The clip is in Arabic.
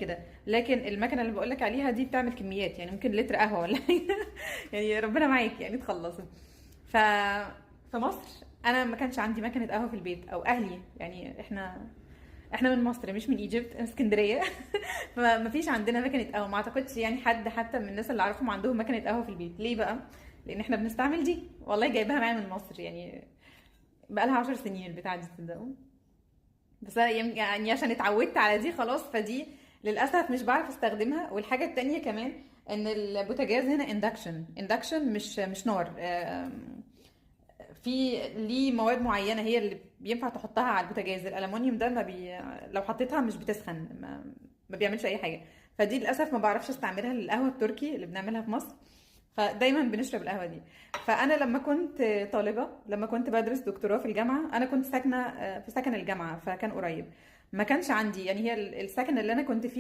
كده. لكن المكنه اللي بقول لك عليها دي بتعمل كميات، يعني ممكن لتر قهوه ولا حاجه. يعني ربنا معاك يعني تخلصي. ف في مصر انا ما كانش عندي مكنه قهوه في البيت، او اهلي، يعني احنا من مصر مش من ايجيبت، اسكندريه. فما فيش عندنا مكنه قهوه. ما اعتقدش يعني حد حتى من الناس اللي اعرفهم عندهم مكنه قهوه في البيت. ليه بقى؟ لان احنا بنستعمل دي، والله جايباها معايا من مصر يعني. بقى لها 10 سنين البتاعه دي، تصدقوا؟ بس أنا يعني عشان اتعودت على دي خلاص، فدي للاسف مش بعرف استخدمها. والحاجه التانية كمان ان البوتاجاز هنا اندكشن مش نار. في ليه مواد معينه هي اللي بينفع تحطها على البوتاجاز. الالومنيوم ده ما لو حطيتها مش بتسخن، ما بيعملش اي حاجه. فدي للاسف ما بعرفش استعملها للقهوه التركي اللي بنعملها في مصر. فدايما بنشرب القهوه دي. فانا لما كنت طالبه، لما كنت بدرس دكتوراه في الجامعه، انا كنت ساكنه في سكن الجامعه، فكان قريب. ما كانش عندي يعني، هي السكن اللي انا كنت فيه